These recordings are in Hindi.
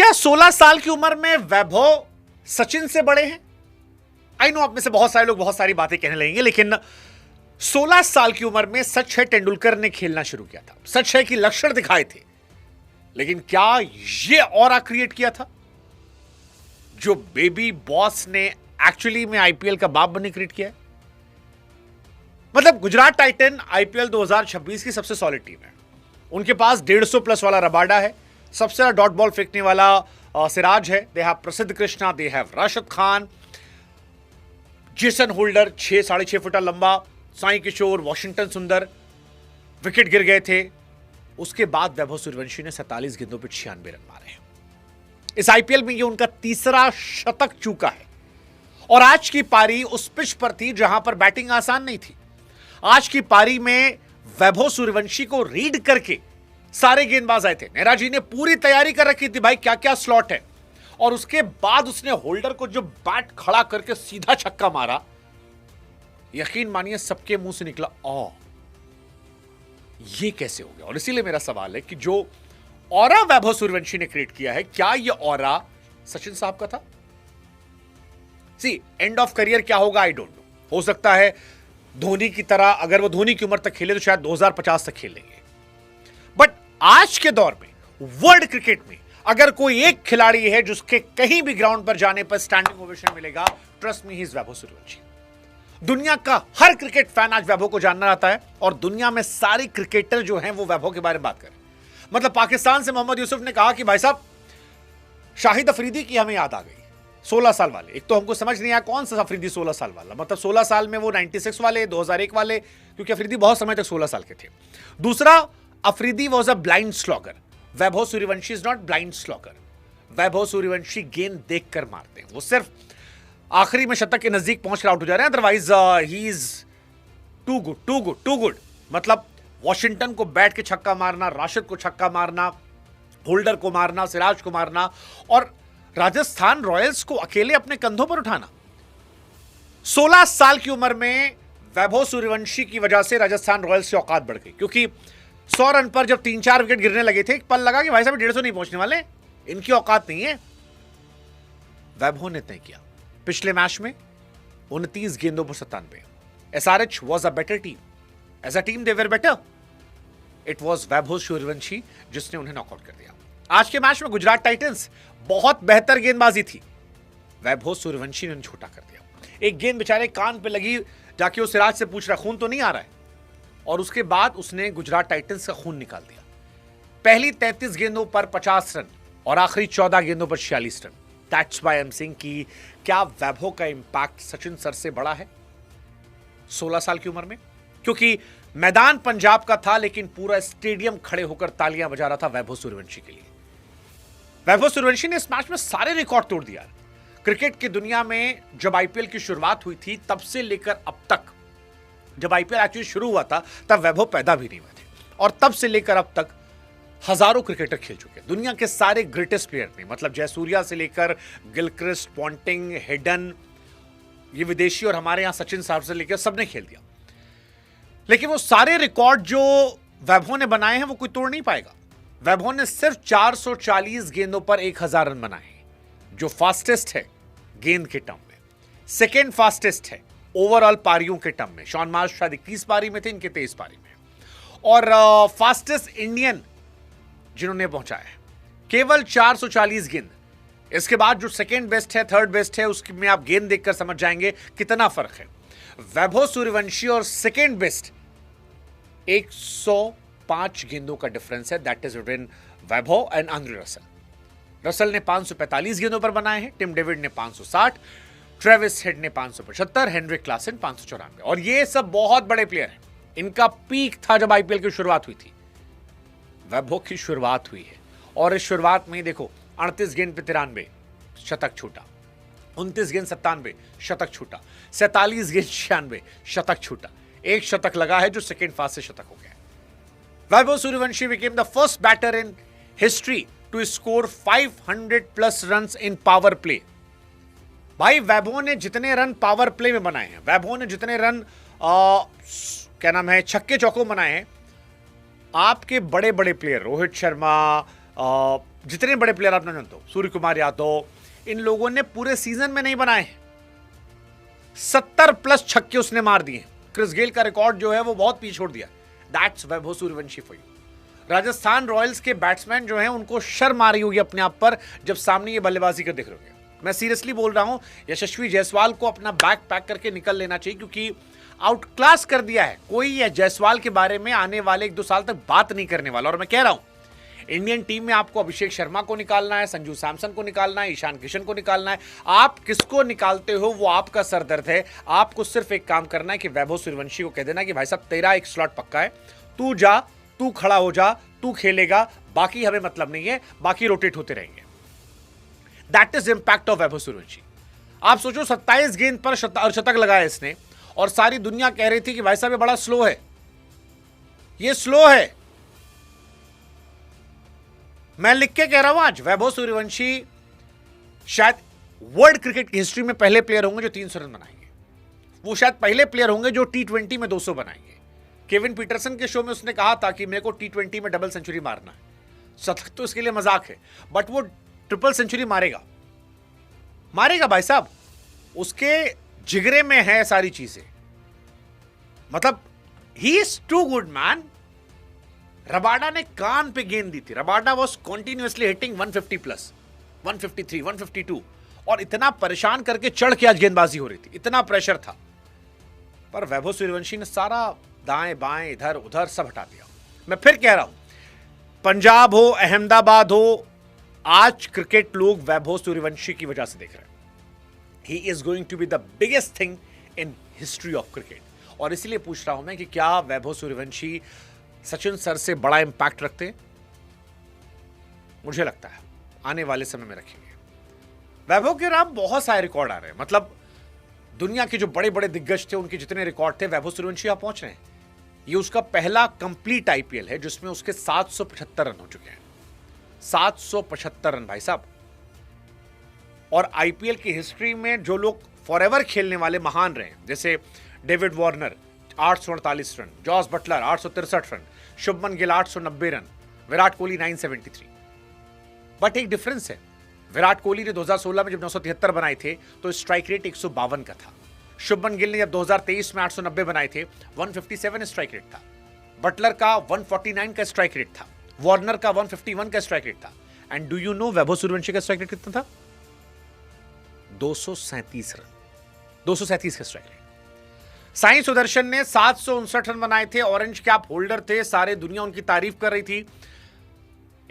क्या 16 साल की उम्र में वैभव सचिन से बड़े हैं? आई नो आप में से बहुत सारे लोग बहुत सारी बातें कहने लगेंगे, लेकिन 16 साल की उम्र में सच है तेंदुलकर ने खेलना शुरू किया था, सच है कि लक्षण दिखाए थे, लेकिन क्या यह ऑरा क्रिएट किया था जो बेबी बॉस ने एक्चुअली में आईपीएल का बाप बनने क्रिएट किया है? मतलब गुजरात टाइटन आईपीएल 2026 की सबसे सॉलिड टीम है। उनके पास 150 प्लस वाला रबाडा है, सबसे ज्यादा डॉट बॉल फेंकने वाला सिराज है, दे हैव प्रसिद्ध Krishna, they have Rashid Khan, Jason holder 6-6.5 foot लंबा, साई किशोर, वॉशिंगटन सुंदर, विकेट गिर गए थे। उसके बाद वैभव सूर्यवंशी ने 47 गेंदों पर 96 रन मारे हैं। इस आईपीएल में ये उनका तीसरा शतक चूका है और आज की पारी उस पिच पर थी जहां पर बैटिंग आसान नहीं थी। आज की पारी में वैभव सूर्यवंशी को रीड करके सारे गेंदबाज आए थे। नेहरा जी ने पूरी तैयारी कर रखी थी, भाई क्या क्या स्लॉट है, और उसके बाद उसने होल्डर को जो बैट खड़ा करके सीधा छक्का मारा, यकीन मानिए सबके मुंह से निकला ओ, ये कैसे हो गया। और इसीलिए मेरा सवाल है कि जो ऑरा वैभव सूर्यवंशी ने क्रिएट किया है, क्या यह ऑरा सचिन साहब का था? सी एंड ऑफ करियर क्या होगा आई डोंट नो, हो सकता है धोनी की तरह, अगर वो धोनी की उम्र तक खेले तो शायद 2050 तक खेल लेंगे। बट आज के दौर में वर्ल्ड क्रिकेट में अगर कोई एक खिलाड़ी है जिसके कहीं भी ग्राउंड पर जाने पर स्टैंडिंग ओवेशन मिलेगा, trust me, he is Vaibhav Suryavanshi. दुनिया का हर क्रिकेट फैन आज वैभव को जानना चाहता है और दुनिया में सारे क्रिकेटर जो हैं वो वैभव के बारे में बात करें। मतलब पाकिस्तान से मोहम्मद यूसुफ ने कहा कि भाई साहब शाहिद अफरीदी की हमें याद आ गई, 16 साल वाले। एक तो हमको समझ नहीं आया कौन सा अफरीदी 16 साल वाला, मतलब 16 साल में वो 96 वाले, 2001 वाले, क्योंकि अफरीदी बहुत समय तक 16 साल के थे। दूसरा, Afridi was a blind slogger, Vaibhav Suryavanshi is not blind slogger. Vaibhav Suryavanshi गेंद देखकर मारते हैं, वो सिर्फ आखिरी में शतक के नजदीक पहुंच कर आउट हो जा रहे हैं, otherwise he is too good too good too good. मतलब वॉशिंगटन को बैठ के छक्का मारना, राशिद को छक्का मारना, होल्डर को मारना, सिराज को मारना और राजस्थान रॉयल्स को अकेले अपने कंधों पर उठाना। 16 साल की उम्र में वैभव सूर्यवंशी की वजह से राजस्थान रॉयल्स की औकात बढ़ गई, क्योंकि 100 रन पर जब 3-4 विकेट गिरने लगे थे, एक पल लगा कि भाई साहब 150 नहीं पहुंचने वाले, इनकी औकात नहीं है। वैभव ने तय किया पिछले मैच में 29 गेंदों पर 97। SRH was a better team, as a team they were better, it was Vaibhav Suryavanshi जिसने उन्हें नॉकआउट कर दिया। आज के मैच में गुजरात टाइटंस बहुत बेहतर गेंदबाजी थी, वैभव सूर्यवंशी ने छोटा कर दिया। एक गेंद बेचारे कान पे लगी, जाके वो सिराज से पूछ रहा खून तो नहीं आ रहा है, और उसके बाद उसने गुजरात टाइटंस का खून निकाल दिया। पहली 33 गेंदों पर 50 रन और आखिरी 14 गेंदों पर 46 run. That's why I am saying कि क्या वैभव का इंपैक्ट सचिन सर से बड़ा है 16 साल की उम्र में? क्योंकि मैदान पंजाब का था, लेकिन पूरा स्टेडियम खड़े होकर तालियां बजा रहा था वैभव सूर्यवंशी के लिए। वैभव सूर्यवंशी ने इस मैच में सारे रिकॉर्ड तोड़ दिया। क्रिकेट की दुनिया में जब आईपीएल की शुरुआत हुई थी, तब से लेकर अब तक, जब आईपीएल एक्चुअली शुरू हुआ था तब वैभव पैदा भी नहीं हुए थे, और तब से लेकर अब तक हजारों क्रिकेटर खेल चुके हैं। दुनिया के सारे ग्रेटेस्ट प्लेयर ने, मतलब जयसूर्या से लेकर गिलक्रिस्ट, पॉन्टिंग, हेडन, ये विदेशी, और हमारे यहां सचिन साहब से लेकर सबने खेल दिया। लेकिन वो सारे रिकॉर्ड जो वैभव ने बनाए हैं वो कोई तोड़ नहीं पाएगा। वैभव ने सिर्फ 440 गेंदों पर 1000 रन बनाए हैं, जो फास्टेस्ट है गेंद के टर्म में, सेकेंड फास्टेस्ट है ओवरऑल पारियों के टर्म में। शॉन मार्श शायद 21 पारी में थे, इनके 23 पारी में, और फास्टेस्ट इंडियन जिन्होंने पहुंचाया है केवल 440 गेंद। इसके बाद जो सेकेंड बेस्ट है, थर्ड बेस्ट है, उसमें आप गेंद देखकर समझ जाएंगे कितना फर्क है। वैभव सूर्यवंशी और सेकेंड बेस्ट 105 गेंदों का डिफरेंस है, that is between Vaibhav and Andre Russell. Russell ने 545 गेंदों पर बनाए हैं, टिम डेविड ने 560, ट्रेविस हेड ने 575, हेनरिक क्लासन 594, और ये सब बहुत बड़े प्लेयर हैं। इनका पीक था जब आईपीएल की शुरुआत हुई थी। वैभव की शुरुआत हुई है, और इस शुरुआत में देखो 38 गेंद पे 93 शतक छूटा, 29 गेंद 97 शतक छूटा, 47 गेंद 96 शतक छूटा, एक शतक लगा है जो सेकेंड फास्ट से शतक हो गया। Vaibhav Suryavanshi became the first batter in history to score 500 plus runs in power play। भाई वैभव ने जितने रन पावर प्ले में बनाए हैं, वैभव ने जितने रन क्या नाम है छक्के चौकों बनाए हैं, आपके बड़े बड़े प्लेयर रोहित शर्मा, जितने बड़े प्लेयर आप ना जानते हो, सूर्य कुमार यादव, इन लोगों ने पूरे सीजन में नहीं बनाए हैं। 70+ छक्के उसने मार दिए। क्रिस गेल का रिकॉर्ड जो है वो बहुत पीछे छोड़ दिया। That's Vaibhav Suryavanshi for you. Rajasthan Royals के बैट्समैन जो हैं उनको शर्म आ रही होगी अपने आप पर जब सामने ये बल्लेबाजी कर दिख रहे होंगे। मैं सीरियसली बोल रहा हूं, यशस्वी जायसवाल को अपना बैग पैक करके निकल लेना चाहिए, क्योंकि आउट क्लास कर दिया है। कोई जायसवाल के बारे में आने वाले 1-2 साल तक बात नहीं करने वाला। और मैं कह रहा हूं, इंडियन टीम में आपको अभिषेक शर्मा को निकालना है, संजू सैमसन को निकालना है, ईशान किशन को निकालना है। आप किसको निकालते हो वो आपका सरदर्द है। आपको सिर्फ एक काम करना है कि वैभव सूर्यवंशी को कह देना कि भाई साहब तेरा एक स्लॉट पक्का है, तू जा, तू खड़ा हो जा, तू खेलेगा, बाकी हमें मतलब नहीं है, बाकी रोटेट होते रहेंगे। That is impact of Vaibhav Suryavanshi. आप सोचो 27 गेंद पर शतक लगाया इसने, और सारी दुनिया कह रही थी कि भाई साहब ये बड़ा स्लो है, ये स्लो है। मैं लिख के कह रहा हूं, आज वैभव सूर्यवंशी शायद वर्ल्ड क्रिकेट की हिस्ट्री में पहले प्लेयर होंगे जो 300 रन बनाएंगे। वो शायद पहले प्लेयर होंगे जो T20 में 200 बनाएंगे। केविन पीटरसन के शो में उसने कहा था कि मेरे को T20 में डबल सेंचुरी मारना है। शतक तो इसके लिए मजाक है, बट वो ट्रिपल सेंचुरी मारेगा, मारेगा भाई साहब। उसके जिगरे में है सारी चीजें। मतलब he is too good man. Rabada ने कान पे गेंद दी थी। रबाडा वॉज कॉन्टिन्यूसली हिटिंग 150+, 153, 152, और इतना परेशान करके चढ़ के आज गेंदबाजी हो रही थी, इतना प्रेशर था। पर वैभव सूर्यवंशी ने सारा दाएं बाएं इधर उधर सब हटा दिया। मैं फिर कह रहा हूं, पंजाब हो, अहमदाबाद हो, आज क्रिकेट लोग वैभव सूर्यवंशी की वजह से देख रहे हैं। He is going to be the biggest thing in history of cricket. और इसलिए पूछ रहा हूं मैं कि क्या वैभव सूर्यवंशी सचिन सर से बड़ा इंपैक्ट रखते हैं? मुझे लगता है आने वाले समय में रखेंगे। वैभव के नाम बहुत सारे रिकॉर्ड आ रहे हैं। मतलब दुनिया के जो बड़े बड़े दिग्गज थे उनके जितने रिकॉर्ड थे, वैभव सूर्यवंशी यहां पहुंच रहे हैं। ये उसका पहला कंप्लीट आईपीएल है जिसमें उसके 775 रन हो चुके हैं। 775 रन भाई साहब। और आईपीएल की हिस्ट्री में जो लोग फॉरएवर खेलने वाले महान रहे, जैसे David Warner 848 run, Jos Buttler 863 run, Shubman Gill 890 run, Virat Kohli 973। But एक डिफरेंस है, विराट कोहली ने 2016 में जब 973 बनाए थे तो स्ट्राइक रेट 152 का था। शुभमन गिल ने जब 2023 में 890 बनाए थे 157 स्ट्राइक रेट था। बटलर का 149 का स्ट्राइक रेट था। वार्नर का 151 का स्ट्राइक रेट था। And do you know Vaibhav Suryavanshi का स्ट्राइक रेट कितना था? 237 रन, 237 का स्ट्राइक रेट। साई सुदर्शन ने 759 रन बनाए थे, ऑरेंज कैप होल्डर थे, सारे दुनिया उनकी तारीफ कर रही थी।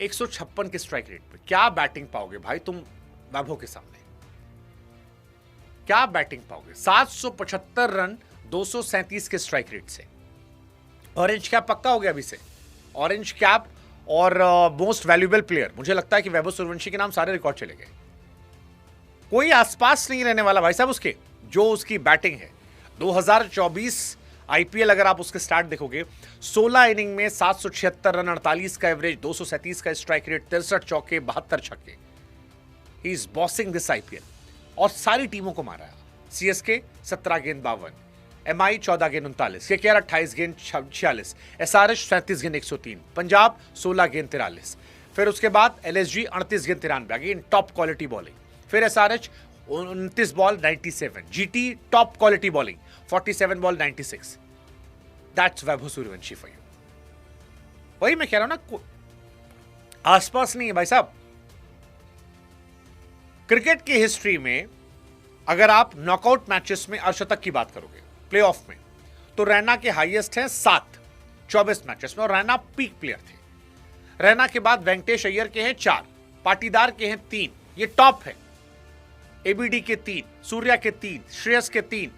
156 के स्ट्राइक रेट पे क्या बैटिंग पाओगे भाई तुम वैभव के सामने? क्या बैटिंग पाओगे? 775 रन 237 के स्ट्राइक रेट से। ऑरेंज कैप पक्का हो गया अभी से। ऑरेंज कैप और मोस्ट वैल्यूएबल प्लेयर, मुझे लगता है कि वैभव सूर्यवंशी के नाम सारे रिकॉर्ड चले गए। कोई आसपास नहीं रहने वाला भाई साहब उसके, जो उसकी बैटिंग है। 2024 आईपीएल अगर आप उसके स्टार्ट देखोगे, 16 इनिंग में 776 रन, 48 का एवरेज, 237 का स्ट्राइक रेट, 63 चौके, 72 छक्के। He is bossing this IPL और सारी टीमों को मारा है। सीएसके 17 गेंद 52, एमआई 14 गेंद 39, केकेआर 28 गेंद 46, एसआरएच 37 गेंद 103, पंजाब 16 गेंद 43। फिर उसके बाद एलएसजी 38 गेंद 93, अगेन टॉप क्वालिटी बॉलिंग। फिर SRH 29 ball 97, GT top quality bowling 47 ball 96। That's Vaibhav Suryavanshi for you. वही मैं कह रहा हूं ना, आसपास नहीं है भाई साहब। क्रिकेट की हिस्ट्री में अगर आप नॉकआउट मैचेस में अर्धशतक की बात करोगे, प्लेऑफ में, तो रैना के हाईएस्ट हैं 7, 24 मैचेस में, और रैना पीक प्लेयर थे। रैना के बाद वेंकटेश अय्यर के हैं 4, पाटीदार के हैं 3, ये टॉप है। एबीडी के 3, सूर्या के 3, श्रेयस के 3,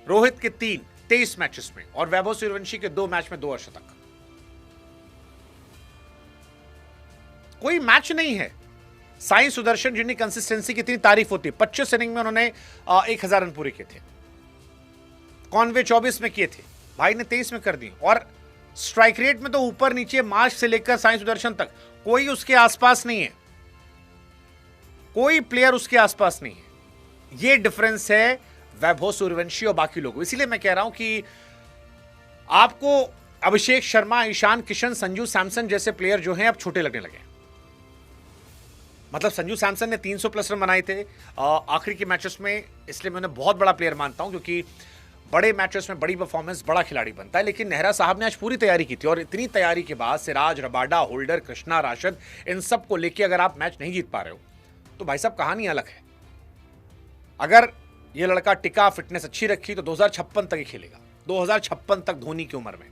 रोहित के 3, 23 मैचेस में, और वैभव सूर्यवंशी के 2 मैच में 2 अर्धशतक। कोई मैच नहीं है। साई सुदर्शन जिनकी कंसिस्टेंसी की इतनी तारीफ होती है, 25 इनिंग में उन्होंने 1000 रन पूरे किए थे। कॉनवे 24 में किए थे, भाई ने 23 में कर दी। और स्ट्राइक रेट में तो ऊपर नीचे मार्च से लेकर साई सुदर्शन तक कोई उसके आसपास नहीं है, कोई प्लेयर उसके आसपास नहीं है। ये डिफरेंस है वैभव सूर्यवंशी और बाकी लोगों। इसीलिए मैं कह रहा हूं कि आपको अभिषेक शर्मा, ईशान किशन, संजू सैमसन जैसे प्लेयर जो हैं अब छोटे लगने लगे। मतलब संजू सैमसन ने 300 प्लस रन बनाए थे आखिरी के मैचेस में, इसलिए मैं उन्हें बहुत बड़ा प्लेयर मानता हूं, क्योंकि बड़े मैचेस में बड़ी परफॉर्मेंस बड़ा खिलाड़ी बनता है। लेकिन नेहरा साहब ने आज पूरी तैयारी की थी, और इतनी तैयारी के बाद सिराज, रबाडा, होल्डर, कृष्णा, राशिद, इन सब को लेके अगर आप मैच नहीं जीत पा रहे हो तो भाई साहब कहानी अलग है। अगर ये लड़का टिका, फिटनेस अच्छी रखी, तो 2056 तक ही खेलेगा। 2056 तक धोनी की उम्र में,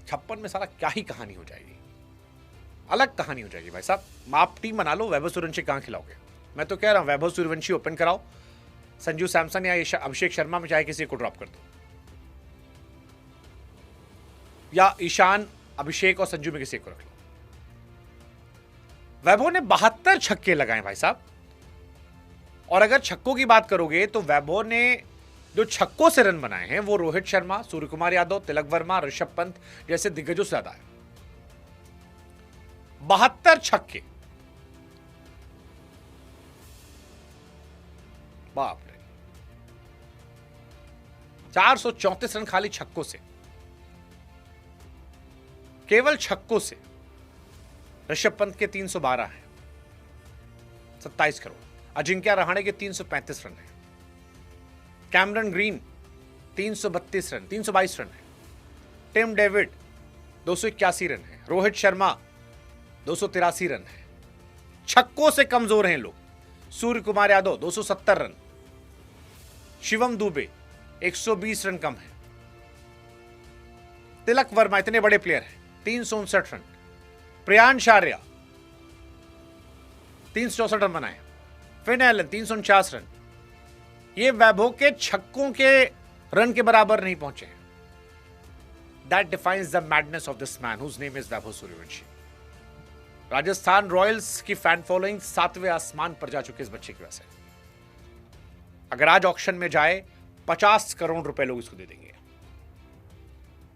56 में सारा क्या ही कहानी हो जाएगी, अलग कहानी हो जाएगी भाई साहब। आप टीम बना लो, वैभव सूर्यवंशी कहां खिलाओगे? मैं तो कह रहा हूं वैभव सूर्यवंशी ओपन कराओ, संजू सैमसन या अभिषेक शर्मा में चाहे किसी को ड्रॉप कर दो, या ईशान, अभिषेक और संजू में किसी को रख लो। वैभव ने 72 छक्के लगाए भाई साहब, और अगर छक्कों की बात करोगे तो वैभव ने जो छक्कों से रन बनाए हैं वो रोहित शर्मा, सूर्य कुमार यादव, तिलक वर्मा, ऋषभ पंत जैसे दिग्गजों से ज्यादा है। 72 छक्के, बाप रे। 434 रन खाली छक्कों से, केवल छक्कों से। ऋषभ पंत के 312 हैं, 27 करोड़। अजिंक्य रहाणे के 335 रन है। कैमरन ग्रीन 332 रन, 322 रन है। टिम डेविड 281 रन है। रोहित शर्मा 283 रन है। छक्कों से कमजोर हैं लोग। सूर्य कुमार यादव 270 रन, शिवम दुबे 120 रन कम है। तिलक वर्मा, इतने बड़े प्लेयर हैं, 359 रन। प्रियांश आर्या 364 रन बनाए। Finn Allen 349 run. ये वैभव के छक्कों के रन के बराबर नहीं पहुंचे। That defiance the madness of this man whose name is Vaibhav Suryavanshi. Rajasthan Royals की फैन फॉलोइंग 7वें आसमान पर जा चुकी है इस बच्चे की वजह से। अगर आज ऑक्शन में जाए 50 करोड़ रुपए लोग इसको दे देंगे।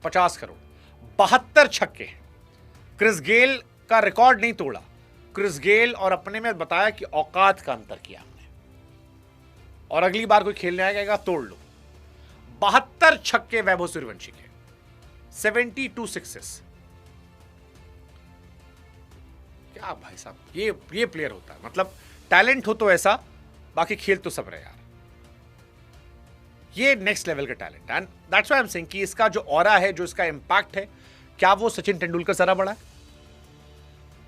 50 करोड़। 72 छक्के। क्रिस गेल का रिकॉर्ड नहीं तोड़ा। क्रिस गेल और अपने में बताया कि औकात का अंतर किया हमने, और अगली बार कोई खेलने आएगा तोड़ लो। 72 छक्के वैभव सूर्यवंशी के, 72 सिक्सेस। क्या भाई साहब, ये प्लेयर होता है। मतलब टैलेंट हो तो ऐसा, बाकी खेल तो सब रहे यार। ये नेक्स्ट लेवल का talent, and that's why I am saying कि इसका जो ऑरा है, जो इसका इंपैक्ट है, क्या वो सचिन तेंदुलकर जरा बड़ा है?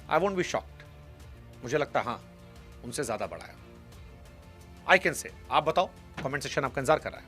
I won't be shocked. मुझे लगता है हाँ, उनसे ज्यादा बड़ा है। I can say. आप बताओ, कमेंट सेक्शन आपका इंतजार कर रहा है।